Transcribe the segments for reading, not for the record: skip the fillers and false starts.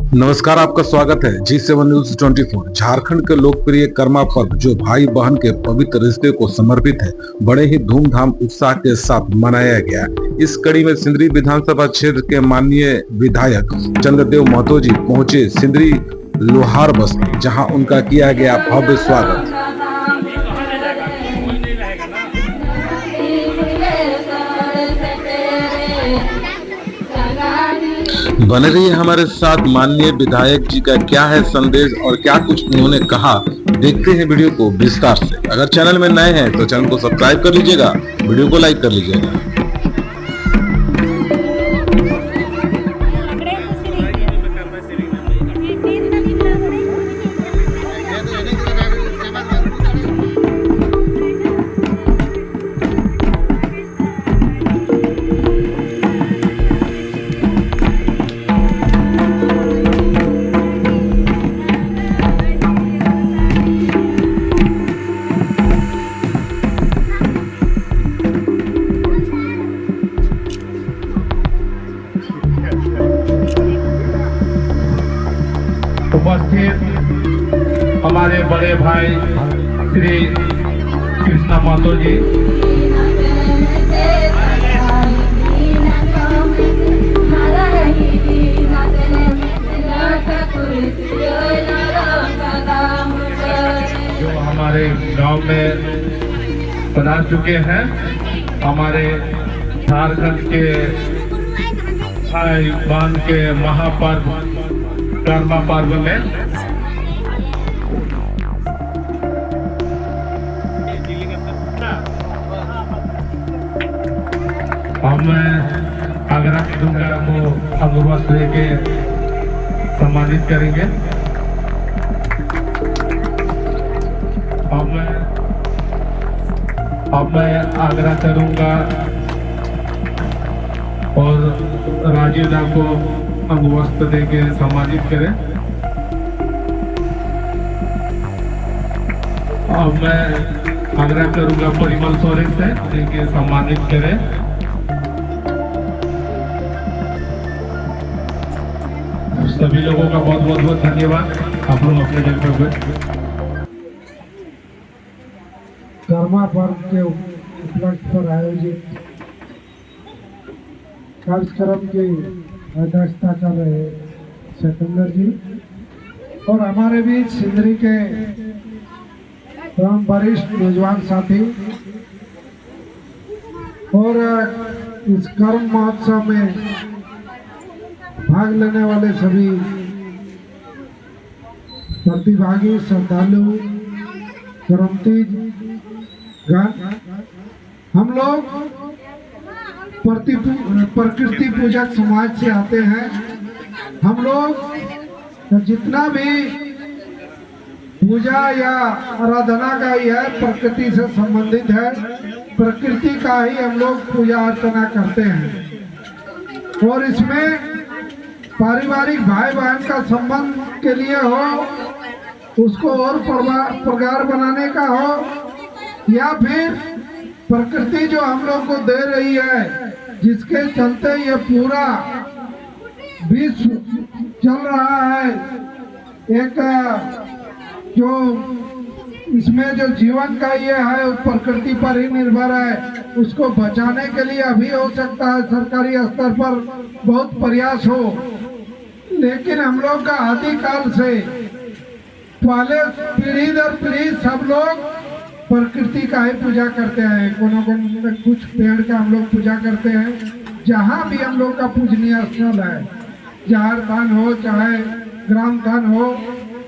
नमस्कार, आपका स्वागत है G7 न्यूज 24। झारखंड के लोकप्रिय कर्मा पर्व जो भाई बहन के पवित्र रिश्ते को समर्पित है, बड़े ही धूमधाम उत्साह के साथ मनाया गया। इस कड़ी में सिंदरी विधानसभा क्षेत्र के माननीय विधायक चंद्रदेव महतो जी पहुंचे सिंदरी लोहार बस्ती, जहां उनका किया गया भव्य स्वागत। बने रहिए हमारे साथ। माननीय विधायक जी का क्या है संदेश और क्या कुछ उन्होंने कहा, देखते हैं वीडियो को विस्तार से। अगर चैनल में नए हैं तो चैनल को सब्सक्राइब कर लीजिएगा, वीडियो को लाइक कर लीजिएगा। उपस्थित हमारे बड़े भाई श्री कृष्णा महतो जी, जो हमारे गांव में पधार चुके हैं, हमारे झारखंड के भाई बहन के महापर्व कर्मा पर्व में अब मैं आग्रह दूंगा वो अंगवस्त्र लेके सम्मानित करेंगे। अब मैं आग्रह करूंगा और राजीव दा को अंगवस्त्र देके सम्मानित करें। अब मैं आग्रह करूंगा परिमल सोरेन से देके सम्मानित करें। सभी लोगों का बहुत बहुत धन्यवाद। आप लोग अपने जगह पे कर्मा पर्व के उपलक्ष्य पर आयोजित कार्यक्रम की अध्यक्षता कर रहे सिकंदर जी और हमारे बीच सिंदरी के तमाम वरिष्ठ नौजवान साथी और इस कर्म महोत्सव में भाग लेने वाले सभी प्रतिभागी, श्रद्धालु, करमतीज गण, हम लोग प्रकृति पूजक समाज से आते हैं। हम लोग जितना भी पूजा या आराधना का ही है, प्रकृति से संबंधित है, प्रकृति का ही हम लोग पूजा अर्चना करते हैं। और इसमें पारिवारिक भाई बहन का संबंध के लिए हो, उसको और प्रगाढ़ बनाने का हो, या फिर प्रकृति जो हम लोग को दे रही है, जिसके चलते ये पूरा विश्व चल रहा है, एक जो इसमें जो जीवन का ये है वो प्रकृति पर ही निर्भर है, उसको बचाने के लिए अभी हो सकता है सरकारी स्तर पर बहुत प्रयास हो, लेकिन हम लोग का आदिकाल से पहले पीढ़ी दर पीढ़ी सब लोग प्रकृति का ही पूजा करते हैं। कोनो कुछ पेड़ का हम लोग पूजा करते हैं। जहाँ भी हम लोग का पूजनीय स्थल है, जहर दान हो चाहे ग्राम दान हो,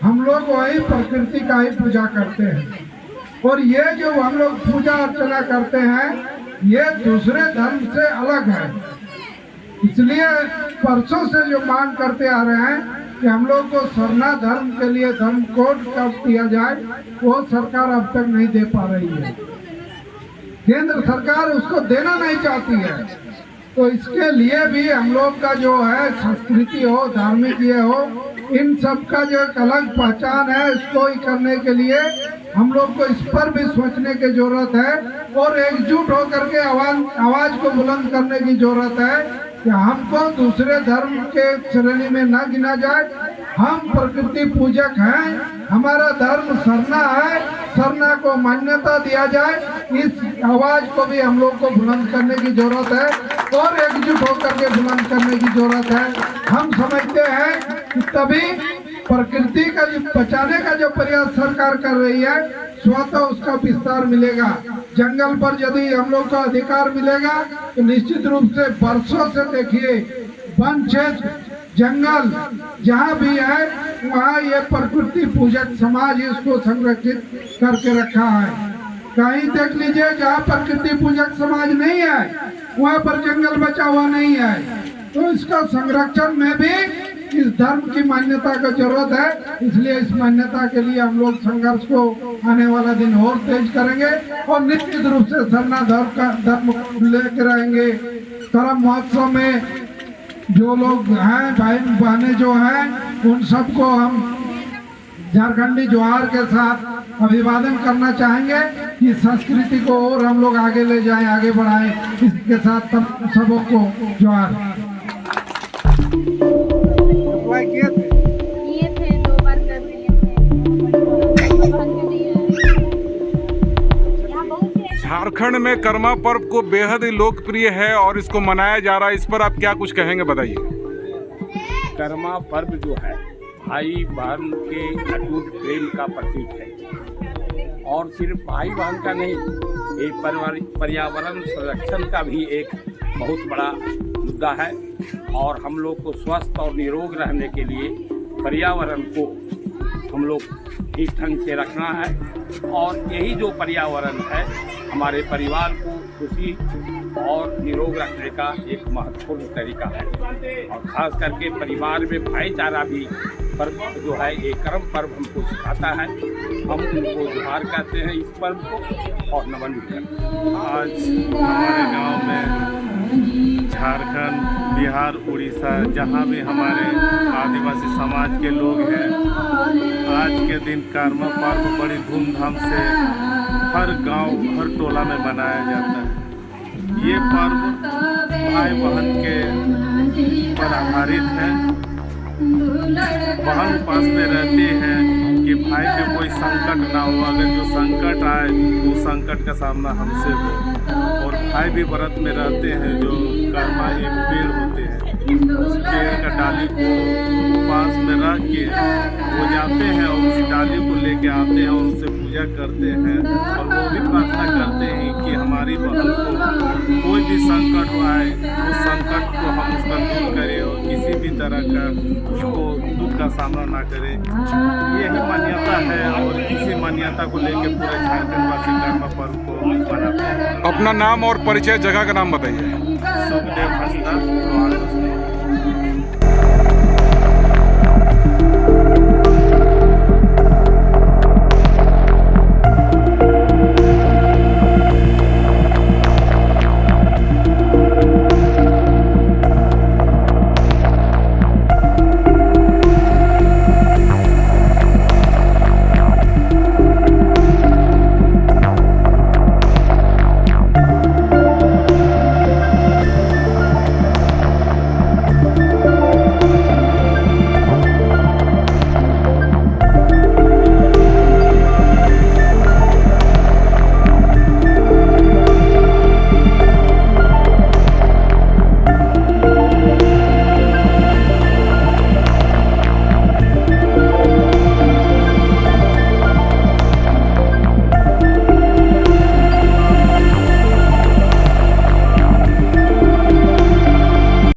हम लोग वही प्रकृति का ही पूजा करते हैं। और ये जो हम लोग पूजा अर्चना करते हैं, ये दूसरे धर्म से अलग है। इसलिए परसों से जो मांग करते आ रहे हैं कि हम लोग को सरना धर्म के लिए धर्म कोड कब दिया जाए, वो सरकार अब तक नहीं दे पा रही है। केंद्र सरकार उसको देना नहीं चाहती है। तो इसके लिए भी हम लोग का जो है संस्कृति हो, धार्मिक ये हो, इन सब का जो एक अलग पहचान है, इसको ही करने के लिए हम लोग को इस पर भी सोचने की जरूरत है और एकजुट होकर के आवाज को बुलंद करने की जरूरत है कि हमको दूसरे धर्म के श्रेणी में न गिना जाए। हम प्रकृति पूजक हैं, हमारा धर्म सरना है, सरना को मान्यता दिया जाए। इस आवाज को भी हम लोग को बुलंद करने की जरूरत है और एकजुट होकर के बुलंद करने की जरूरत है। हम समझते हैं कि तभी प्रकृति का जो बचाने का जो प्रयास सरकार कर रही है, स्वतः उसका विस्तार मिलेगा। जंगल पर यदि हम लोग को अधिकार मिलेगा तो निश्चित रूप से वर्षों से देखिए वन क्षेत्र जंगल जहाँ भी है वहाँ ये प्रकृति पूजक समाज इसको संरक्षित करके रखा है। कहीं देख लीजिए जहाँ प्रकृति पूजक समाज नहीं है वहाँ पर जंगल बचा हुआ नहीं है। तो इसका संरक्षण में भी इस धर्म की मान्यता का जरूरत है। इसलिए इस मान्यता के लिए हम लोग संघर्ष को आने वाला दिन और तेज करेंगे और निश्चित रूप से सरना धर्म लेकर रहेंगे। करम महोत्सव में जो लोग हैं भाई बहनें जो हैं उन सबको हम झारखंडी जोहार के साथ अभिवादन करना चाहेंगे कि संस्कृति को और हम लोग आगे ले जाएं, आगे बढ़ाएं। इसके साथ सबों को जोहार। किए थे 2 बार कर दिए थे। झारखंड में कर्मा पर्व को बेहद ही लोकप्रिय है और इसको मनाया जा रहा है। इस पर आप क्या कुछ कहेंगे, बताइए। कर्मा पर्व जो है भाई बहन के अटूट प्रेम का प्रतीक है और सिर्फ भाई बहन का नहीं, ये पर्यावरण संरक्षण का भी एक बहुत बड़ा मुद्दा है। और हम लोग को स्वस्थ और निरोग रहने के लिए पर्यावरण को हम लोग ठीक ढंग से रखना है और यही जो पर्यावरण है हमारे परिवार को खुशी और निरोग रखने का एक महत्वपूर्ण तरीका है। और ख़ास करके परिवार में भाईचारा भी पर्व जो है ये कर्म पर्व हमको सिखाता है। हम उनको जोहार कहते हैं इस पर्व को और नमन भी करते हैं। आज हमारे गांव में झारखंड, बिहार, उड़ीसा जहां भी हमारे आदिवासी समाज के लोग हैं, आज के दिन कर्मा पर्व बड़ी धूमधाम से हर गांव, हर टोला में मनाया जाता है। ये पर्व भाई बहन के पर आधारित है। बहन उपास में रहते हैं कि भाई पे कोई संकट ना हो, अगर जो संकट आए तो संकट का सामना हमसे हो। और भाई भी व्रत में रहते हैं, जो कर्मा एक पेड़ होते हैं, उस पेड़ का डाली को उपास में रख के वो जाते हैं और उस डाली को लेके आते हैं और उनसे पूजा करते हैं और वो भी प्रार्थना करते हैं कि हमारी बहन को कोई भी संकट आए उस संकट को हम उसका दूर करें और किसी भी तरह का उसको दुख का सामना ना करें। यही मान्यता है और इसी मान्यता को लेकर पूरे झारखंड वासी कर्मा पर्व को मनाते हैं। अपना नाम और परिचय, जगह का नाम बताइए। सुखदेव हंसदा।